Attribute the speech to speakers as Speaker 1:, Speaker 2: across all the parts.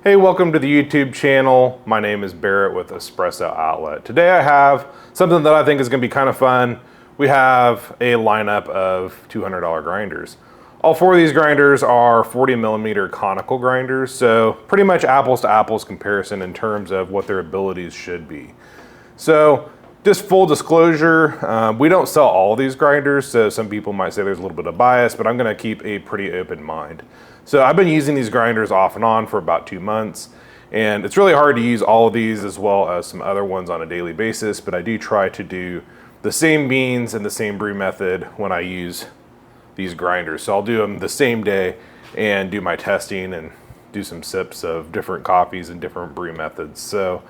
Speaker 1: Hey, welcome to the YouTube channel. My name is Barrett with Espresso Outlet. Today I have something that I think is going to be kind of fun. We have a lineup of $200 grinders. All four of these grinders are 40mm conical grinders, so pretty much apples to apples comparison in terms of what their abilities should be. So just full disclosure, we don't sell all of these grinders, so some people might say there's a little bit of bias, but I'm going to keep a pretty open mind. So I've been using these grinders off and on for about 2 months, and it's really hard to use all of these as well as some other ones on a daily basis, but I do try to do the same beans and the same brew method when I use these grinders. So I'll do them the same day and do my testing and do some sips of different coffees and different brew methods. So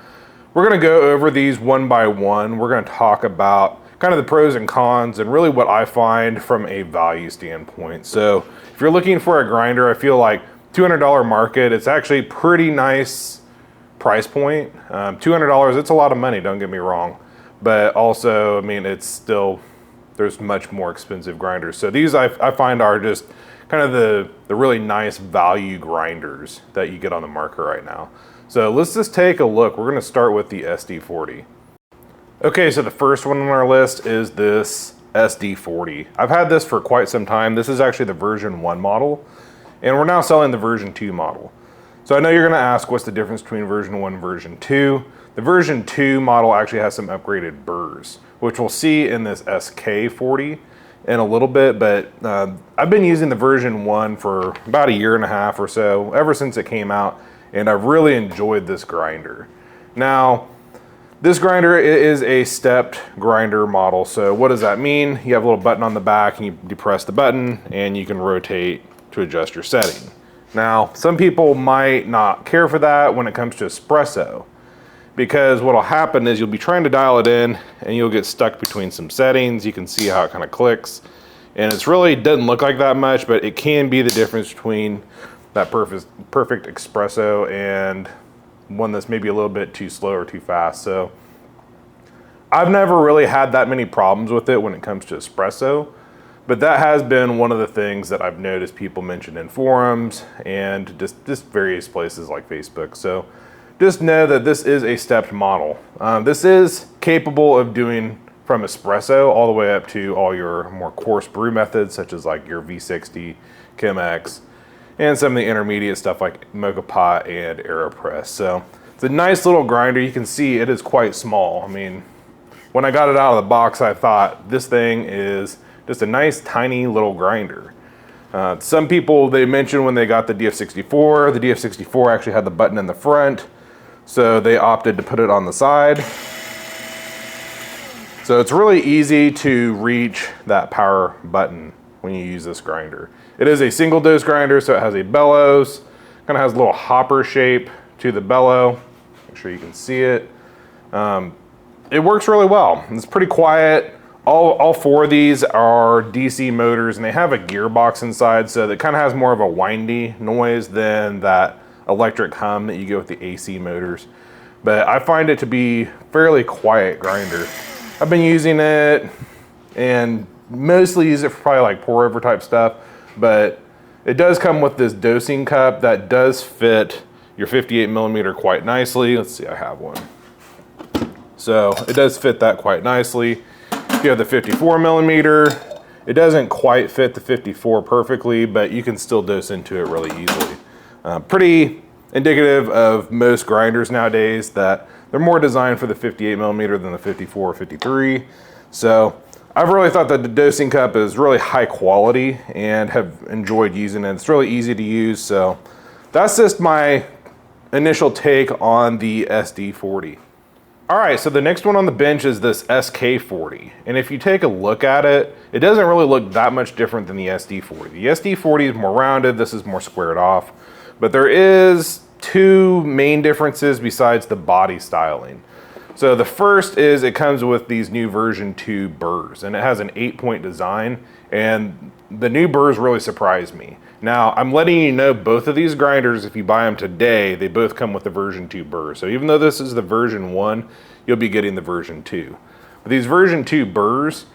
Speaker 1: we're gonna go over these one by one. We're gonna talk about kind of the pros and cons and really what I find from a value standpoint. So if you're looking for a grinder, I feel like $200 market, it's actually pretty nice price point. $200, it's a lot of money, don't get me wrong. But also, I mean, it's still, there's much more expensive grinders. So these I find are just kind of the really nice value grinders that you get on the market right now. So let's just take a look. We're gonna start with the SD40. Okay, so the first one on our list is this SD40. I've had this for quite some time. This is actually the version 1 model, and we're now selling the version 2 model. So I know you're gonna ask what's the difference between version 1 and version 2. The version 2 model actually has some upgraded burrs, which we'll see in this SK40 in a little bit, but I've been using the version 1 for about 1.5 years or so, ever since it came out, and I've really enjoyed this grinder. Now, this grinder is a stepped grinder model. So what does that mean? You have a little button on the back and you depress the button and you can rotate to adjust your setting. Now, some people might not care for that when it comes to espresso, because what'll happen is you'll be trying to dial it in and you'll get stuck between some settings. You can see how it kind of clicks, and it's really doesn't look like that much, but it can be the difference between that perfect espresso and one that's maybe a little bit too slow or too fast. So I've never really had that many problems with it when it comes to espresso, but that has been one of the things that I've noticed people mention in forums and just various places like Facebook. So just know that this is a stepped model. This is capable of doing from espresso all the way up to all your more coarse brew methods, such as like your V60, Chemex, and some of the intermediate stuff like Mocha Pot and AeroPress. So it's a nice little grinder. You can see it is quite small. I mean, when I got it out of the box, I thought this thing is just a nice tiny little grinder. Some people, they mentioned when they got the DF64, the DF64 actually had the button in the front, so they opted to put it on the side. So it's really easy to reach that power button when you use this grinder. It is a single dose grinder, so it has a bellows, kind of has a little hopper shape to the bellow. Make sure you can see it. It works really well. It's pretty quiet. All four of these are DC motors, and they have a gearbox inside, so that kind of has more of a windy noise than that electric hum that you get with the AC motors. But I find it to be fairly quiet grinder. I've been using it and mostly use it for probably like pour over type stuff, but it does come with this dosing cup that does fit your 58mm quite nicely. Let's see, I have one. So it does fit that quite nicely. If you have the 54mm, it doesn't quite fit the 54 perfectly, but you can still dose into it really easily. Pretty indicative of most grinders nowadays that they're more designed for the 58mm than the 54 or 53. So I've really thought that the dosing cup is really high quality and have enjoyed using it. It's really easy to use. So that's just my initial take on the SD40. All right, so the next one on the bench is this SK40. And if you take a look at it, it doesn't really look that much different than the SD40. The SD40 is more rounded, this is more squared off. But there is two main differences besides the body styling. So the first is it comes with these new version 2 burrs, and it has an 8-point design, and the new burrs really surprised me. Now, I'm letting you know both of these grinders, if you buy them today, they both come with the version 2 burr. So even though this is the version 1, you'll be getting the version 2. But these version 2 burrs,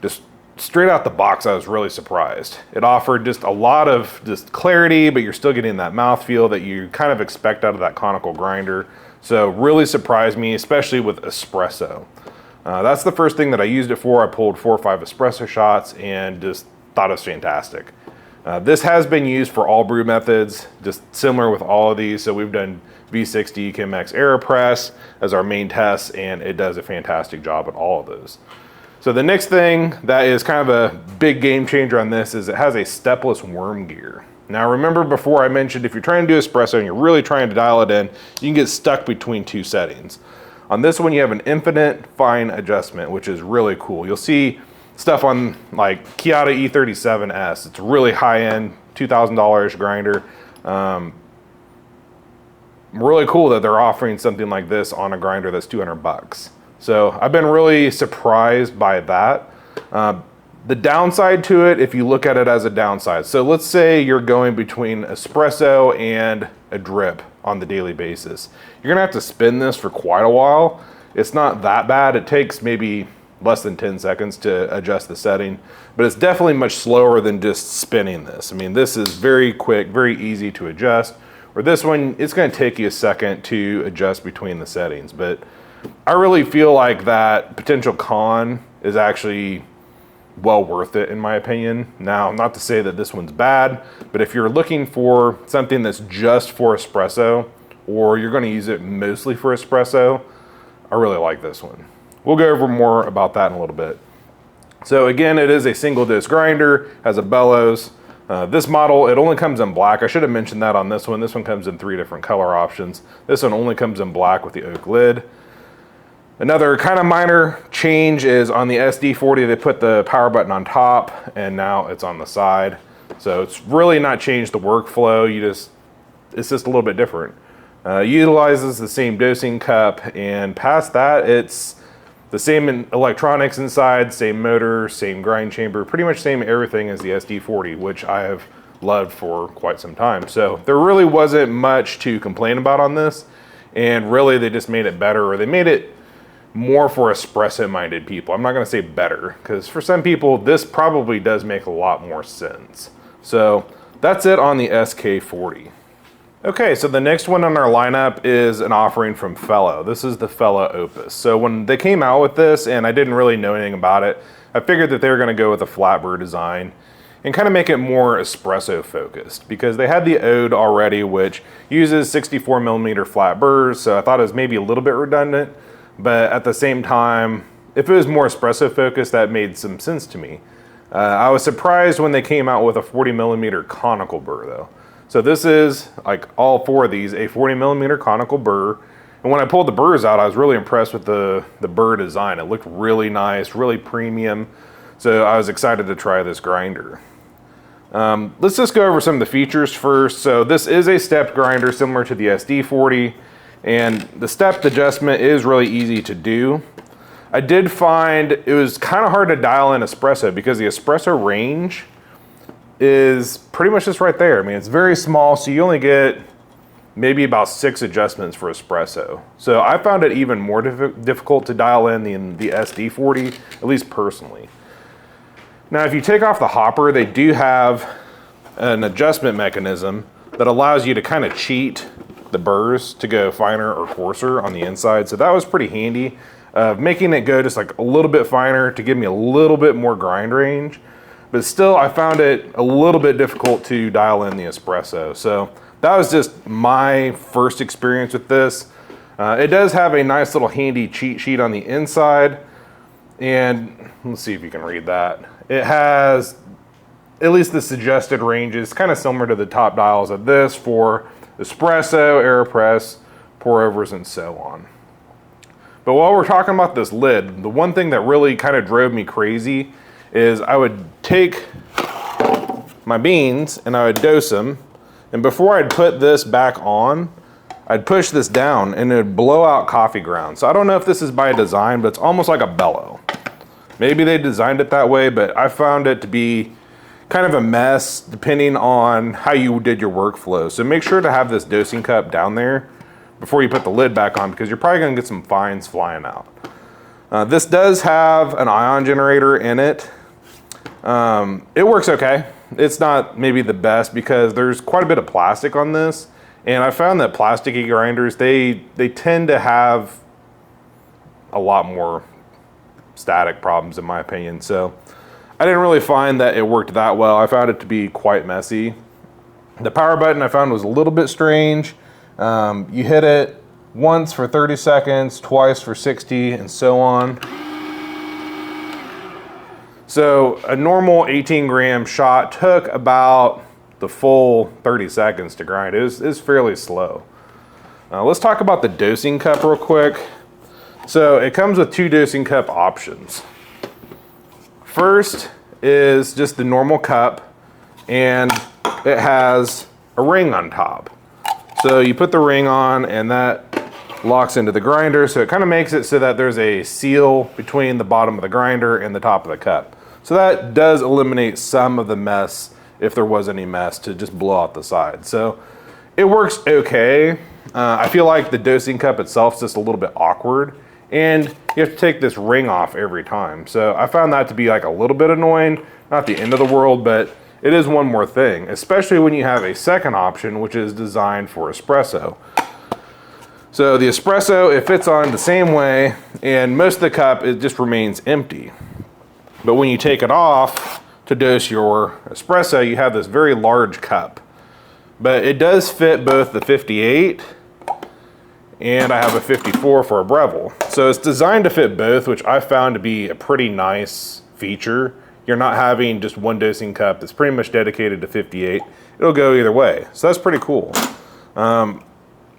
Speaker 1: just straight out the box, I was really surprised. It offered just a lot of just clarity, but you're still getting that mouthfeel that you kind of expect out of that conical grinder. So really surprised me, especially with espresso. That's the first thing that I used it for. I pulled 4 or 5 espresso shots and just thought it was fantastic. This has been used for all brew methods, just similar with all of these. So we've done V60, Chemex AeroPress as our main tests, and it does a fantastic job at all of those. So the next thing that is kind of a big game changer on this is it has a stepless worm gear. Now remember before I mentioned if you're trying to do espresso and you're really trying to dial it in, you can get stuck between 2 settings. On this one you have an infinite fine adjustment, which is really cool. You'll see stuff on like Chiata E37S. It's a really high-end, $2,000 grinder. Really cool that they're offering something like this on a grinder that's 200 bucks. So I've been really surprised by that. The downside to it, if you look at it as a downside, so let's say you're going between espresso and a drip on the daily basis. You're gonna have to spin this for quite a while. It's not that bad. It takes maybe less than 10 seconds to adjust the setting, but it's definitely much slower than just spinning this. I mean, this is very quick, very easy to adjust. Or this one, it's gonna take you a second to adjust between the settings, but I really feel like that potential con is actually well worth it in my opinion. Now, not to say that this one's bad, but if you're looking for something that's just for espresso, or you're gonna use it mostly for espresso, I really like this one. We'll go over more about that in a little bit. So again, it is a single disc grinder, has a bellows. This model, it only comes in black. I should have mentioned that on this one. This one comes in 3 different color options. This one only comes in black with the oak lid. Another kind of minor change is on the SD40, they put the power button on top and now it's on the side. So it's really not changed the workflow. It's just a little bit different. Utilizes the same dosing cup, and past that, it's the same electronics inside, same motor, same grind chamber, pretty much same everything as the SD40, which I have loved for quite some time. So there really wasn't much to complain about on this, and really they just made it better, or they made it more for espresso-minded people. I'm not gonna say better, because for some people, this probably does make a lot more sense. So that's it on the SK40. Okay, so the next one on our lineup is an offering from Fellow. This is the Fellow Opus. So when they came out with this, and I didn't really know anything about it, I figured that they were gonna go with a flat burr design and kind of make it more espresso focused, because they had the Ode already, which uses 64mm flat burrs, so I thought it was maybe a little bit redundant, but at the same time, if it was more espresso focused, that made some sense to me. I was surprised when they came out with a 40mm conical burr though. So this is, like all 4 of these, a 40mm conical burr. And when I pulled the burrs out, I was really impressed with the burr design. It looked really nice, really premium. So I was excited to try this grinder. Let's just go over some of the features first. So this is a stepped grinder similar to the SD40. And the stepped adjustment is really easy to do. I did find it was kind of hard to dial in espresso because the espresso range is pretty much just right there. I mean, it's very small, so you only get maybe about 6 adjustments for espresso. So I found it even more difficult to dial in the SD40, at least personally. Now, if you take off the hopper, they do have an adjustment mechanism that allows you to kind of cheat the burrs to go finer or coarser on the inside. So that was pretty handy, making it go just like a little bit finer to give me a little bit more grind range. But still, I found it a little bit difficult to dial in the espresso. So that was just my first experience with this. It does have a nice little handy cheat sheet on the inside. And let's see if you can read that. It has at least the suggested ranges, kind of similar to the top dials of this for espresso, AeroPress, pour overs, and so on. But while we're talking about this lid, the one thing that really kind of drove me crazy is I would take my beans and I would dose them, and before I'd put this back on, I'd push this down and it would blow out coffee grounds. So I don't know if this is by design, but it's almost like a bellow. Maybe they designed it that way, but I found it to be kind of a mess depending on how you did your workflow. So make sure to have this dosing cup down there before you put the lid back on, because you're probably gonna get some fines flying out. This does have an ion generator in it. It works okay. It's not maybe the best because there's quite a bit of plastic on this. And I found that plasticky grinders, they tend to have a lot more static problems in my opinion. So I didn't really find that it worked that well. I found it to be quite messy. The power button I found was a little bit strange. You hit it once for 30 seconds, twice for 60, and so on. So a normal 18-gram shot took about the full 30 seconds to grind. It was fairly slow. Let's talk about the dosing cup real quick. So it comes with 2 dosing cup options. First is just the normal cup, and it has a ring on top. So you put the ring on and that locks into the grinder, so it kind of makes it so that there's a seal between the bottom of the grinder and the top of the cup. So that does eliminate some of the mess, if there was any mess, to just blow out the side. So it works okay. I feel like the dosing cup itself is just a little bit awkward, and you have to take this ring off every time. So I found that to be like a little bit annoying, not the end of the world, but it is one more thing, especially when you have a second option, which is designed for espresso. So the espresso, it fits on the same way, and most of the cup, it just remains empty. But when you take it off to dose your espresso, you have this very large cup. But it does fit both the 58 and I have a 54 for a Breville. So it's designed to fit both, which I found to be a pretty nice feature. You're not having just one dosing cup that's pretty much dedicated to 58. It'll go either way. So that's pretty cool. A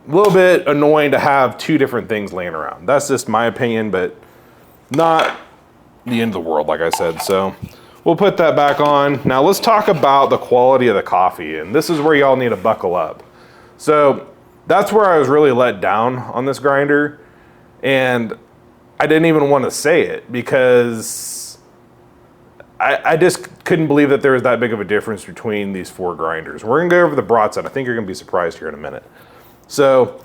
Speaker 1: little bit annoying to have 2 different things laying around. That's just my opinion, but not the end of the world, like I said. So we'll put that back on. Now let's talk about the quality of the coffee, and this is where y'all need to buckle up. So that's where I was really let down on this grinder, and I didn't even want to say it because I just couldn't believe that there was that big of a difference between these 4 grinders. We're gonna go over the Baratza. I think you're gonna be surprised here in a minute. So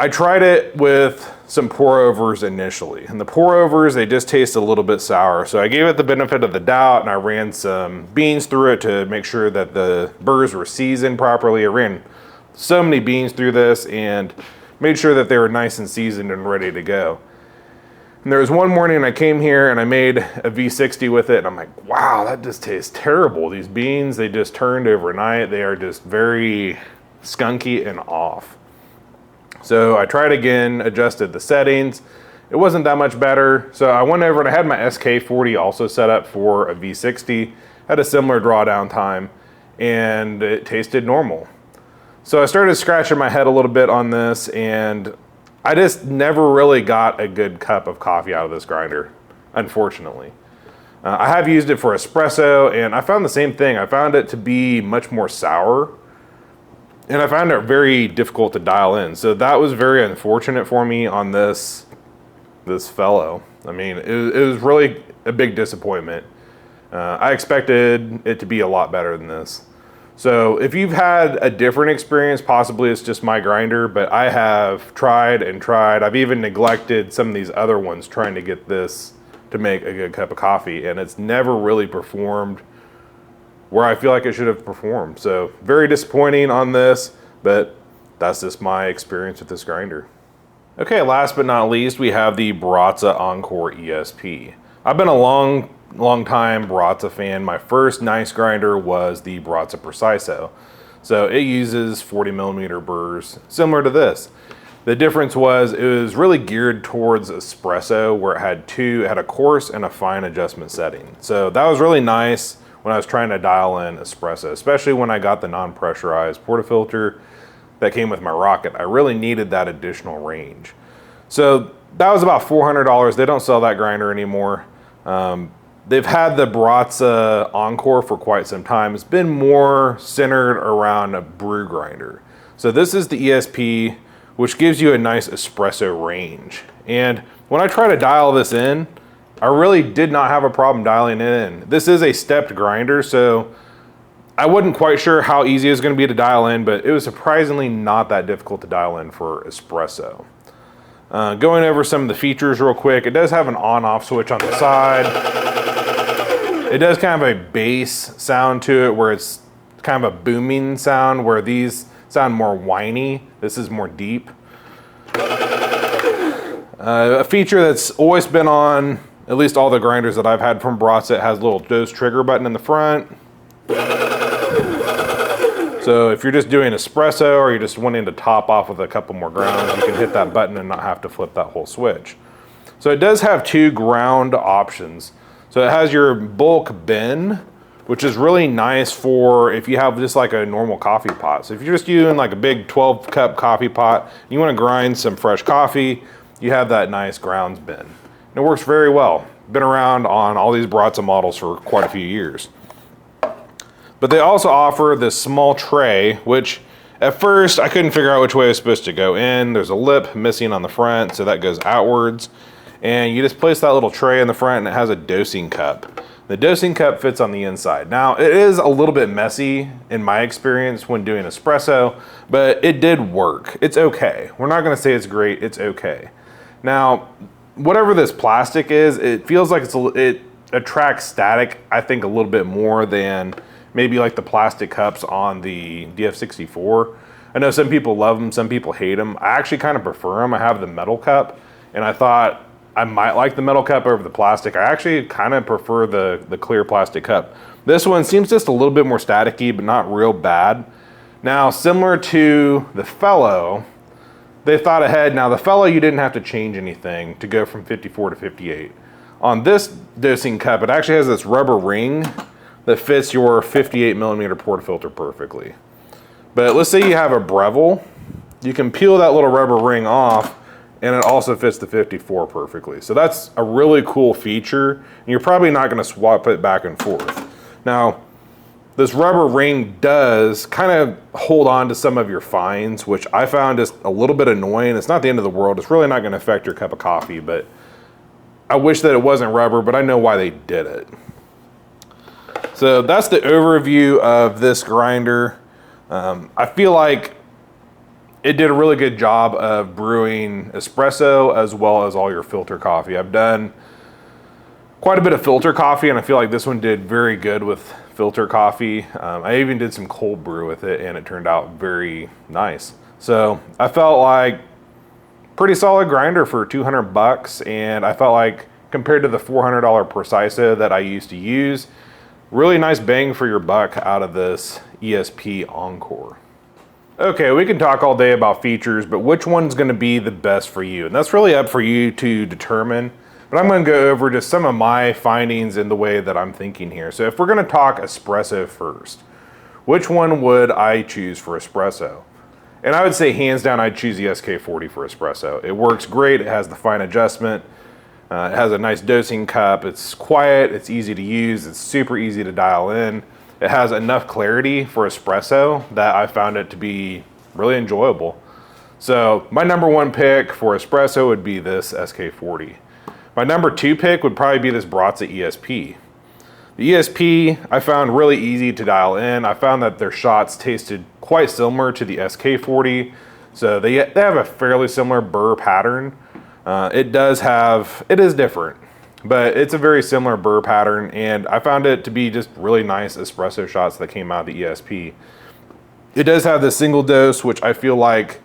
Speaker 1: I tried it with some pour-overs initially, and the pour-overs, they just taste a little bit sour. So I gave it the benefit of the doubt, and I ran some beans through it to make sure that the burrs were seasoned properly. I ran so many beans through this and made sure that they were nice and seasoned and ready to go. And there was one morning I came here and I made a V60 with it, and I'm like, wow, that just tastes terrible. These beans, they just turned overnight. They are just very skunky and off. So I tried again, adjusted the settings. It wasn't that much better. So I went over and I had my SK40 also set up for a V60, had a similar drawdown time, and it tasted normal. So I started scratching my head a little bit on this, and I just never really got a good cup of coffee out of this grinder, unfortunately. I have used it for espresso, and I found the same thing. I found it to be much more sour, and I found it very difficult to dial in. So that was very unfortunate for me on this fellow. I mean, it was really a big disappointment. I expected it to be a lot better than this. So if you've had a different experience, possibly it's just my grinder, but I have tried and tried. I've even neglected some of these other ones trying to get this to make a good cup of coffee, and it's never really performed where I feel like it should have performed. So very disappointing on this, but that's just my experience with this grinder. Okay, last but not least, we have the Baratza Encore ESP. I've been a long time Baratza fan. My first nice grinder was the Baratza Preciso. So it uses 40mm burrs, similar to this. The difference was it was really geared towards espresso, where it had a coarse and a fine adjustment setting. So that was really nice when I was trying to dial in espresso, especially when I got the non-pressurized portafilter that came with my Rocket. I really needed that additional range. So that was about $400. They don't sell that grinder anymore. They've had the Baratza Encore for quite some time. It's been more centered around a brew grinder. So this is the ESP, which gives you a nice espresso range. And when I try to dial this in, I really did not have a problem dialing it in. This is a stepped grinder, so I wasn't quite sure how easy it was going to be to dial in, but it was surprisingly not that difficult to dial in for espresso. Going over some of the features real quick, it does have an on-off switch on the side. It does kind of a bass sound to it where it's kind of a booming sound, where these sound more whiny. This is more deep. A feature that's always been on at least all the grinders that I've had from Baratza, it has a little dose trigger button in the front. So if you're just doing espresso or you're just wanting to top off with a couple more grounds, you can hit that button and not have to flip that whole switch. So it does have 2 ground options. So it has your bulk bin, which is really nice for if you have just like a normal coffee pot. So if you're just doing like a big 12-cup coffee pot, and you want to grind some fresh coffee, you have that nice grounds bin. And it works very well. Been around on all these Baratza models for quite a few years. But they also offer this small tray, which at first I couldn't figure out which way it's supposed to go in. There's a lip missing on the front, so that goes outwards. And you just place that little tray in the front and it has a dosing cup. The dosing cup fits on the inside. Now, it is a little bit messy in my experience when doing espresso, but it did work. It's okay. We're not gonna say it's great, it's okay. Now, whatever this plastic is, it feels like it attracts static, I think, a little bit more than maybe like the plastic cups on the DF64. I know some people love them, some people hate them. I actually kind of prefer them. I have the metal cup, and I thought I might like the metal cup over the plastic. I actually kind of prefer the clear plastic cup. This one seems just a little bit more staticky, but not real bad. Now, similar to the Fellow, they thought ahead. Now, the Fellow, you didn't have to change anything to go from 54 to 58. On this dosing cup, it actually has this rubber ring that fits your 58 millimeter portafilter perfectly. But let's say you have a Breville, you can peel that little rubber ring off and it also fits the 54 perfectly. So that's a really cool feature, and you're probably not gonna swap it back and forth. Now, this rubber ring does kind of hold on to some of your fines, which I found just a little bit annoying. It's not the end of the world. It's really not gonna affect your cup of coffee, but I wish that it wasn't rubber, but I know why they did it. So that's the overview of this grinder. I feel like it did a really good job of brewing espresso as well as all your filter coffee. I've done quite a bit of filter coffee, and I feel like this one did very good with filter coffee. I even did some cold brew with it, and it turned out very nice. So I felt like pretty solid grinder for 200 bucks, and I felt like compared to the $400 Preciso that I used to use, really nice bang for your buck out of this ESP Encore. Okay, we can talk all day about features, but which one's gonna be the best for you? And that's really up for you to determine, but I'm gonna go over just some of my findings in the way that I'm thinking here. So if we're gonna talk espresso first, which one would I choose for espresso? And I would say hands down, I'd choose the SK40 for espresso. It works great, it has the fine adjustment, it has a nice dosing cup, it's quiet, it's easy to use, it's super easy to dial in. It has enough clarity for espresso that I found it to be really enjoyable. So my number 1 pick for espresso would be this SK40. My number 2 pick would probably be this Baratza ESP. The ESP I found really easy to dial in. I found that their shots tasted quite similar to the SK40. So they have a fairly similar burr pattern. It is different, but it's a very similar burr pattern, and I found it to be just really nice espresso shots that came out of the ESP. It does have the single dose, which I feel like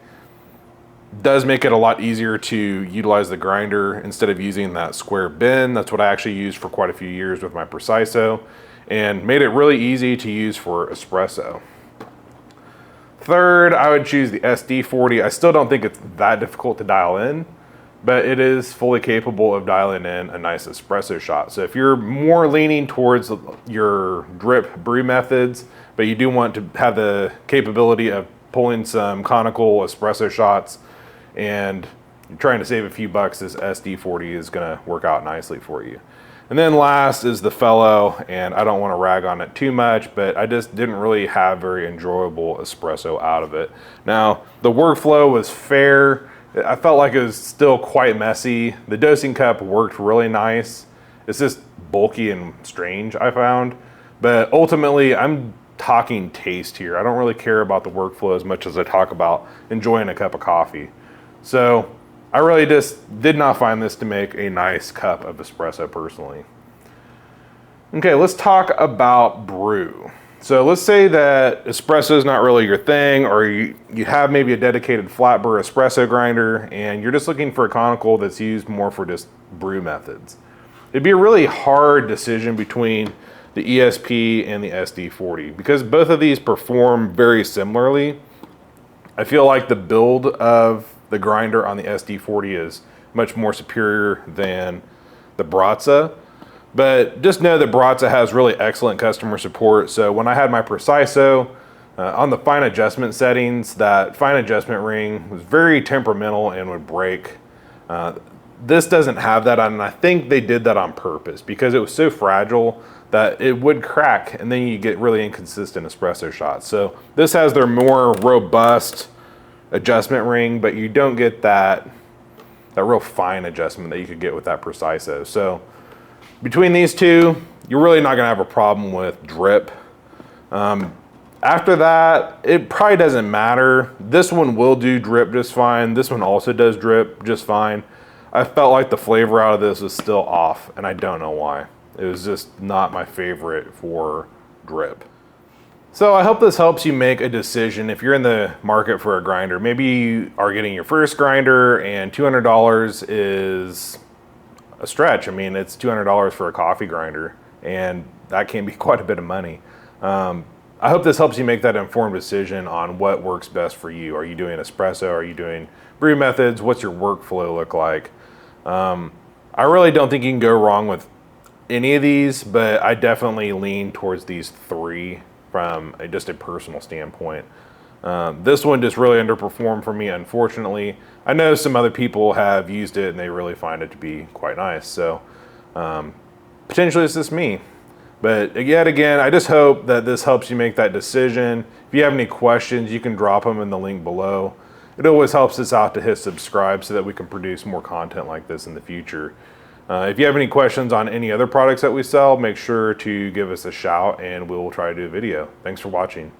Speaker 1: does make it a lot easier to utilize the grinder instead of using that square bin. That's what I actually used for quite a few years with my Preciso, and made it really easy to use for espresso. Third, I would choose the SD40. I still don't think it's that difficult to dial in, but it is fully capable of dialing in a nice espresso shot. So if you're more leaning towards your drip brew methods, but you do want to have the capability of pulling some conical espresso shots and you're trying to save a few bucks, this SD40 is gonna work out nicely for you. And then last is the Fellow, and I don't wanna rag on it too much, but I just didn't really have very enjoyable espresso out of it. Now, the workflow was fair. I felt like it was still quite messy. The dosing cup worked really nice. It's just bulky and strange, I found. But ultimately, I'm talking taste here. I don't really care about the workflow as much as I talk about enjoying a cup of coffee. So I really just did not find this to make a nice cup of espresso personally. Okay, let's talk about Brew. So let's say that espresso is not really your thing, or you have maybe a dedicated flat burr espresso grinder and you're just looking for a conical that's used more for just brew methods. It'd be a really hard decision between the ESP and the SD40 because both of these perform very similarly. I feel like the build of the grinder on the SD40 is much more superior than the Baratza. But just know that Baratza has really excellent customer support. So when I had my Preciso on the fine adjustment settings, that fine adjustment ring was very temperamental and would break. This doesn't have that on, and I think they did that on purpose because it was so fragile that it would crack and then you get really inconsistent espresso shots. So this has their more robust adjustment ring, but you don't get that real fine adjustment that you could get with that Preciso. So between these two, you're really not gonna have a problem with drip. After that, it probably doesn't matter. This one will do drip just fine. This one also does drip just fine. I felt like the flavor out of this was still off, and I don't know why. It was just not my favorite for drip. So I hope this helps you make a decision if you're in the market for a grinder. Maybe you are getting your first grinder and $200 is a stretch. I mean, it's $200 for a coffee grinder, and that can be quite a bit of money. I hope this helps you make that informed decision on what works best for you. Are you doing espresso? Are you doing brew methods? What's your workflow look like? I really don't think you can go wrong with any of these, but I definitely lean towards these three from just a personal standpoint. This one just really underperformed for me, unfortunately. I know some other people have used it and they really find it to be quite nice. So potentially it's just me. But yet again, I just hope that this helps you make that decision. If you have any questions, you can drop them in the link below. It always helps us out to hit subscribe so that we can produce more content like this in the future. If you have any questions on any other products that we sell, make sure to give us a shout and we'll try to do a video. Thanks for watching.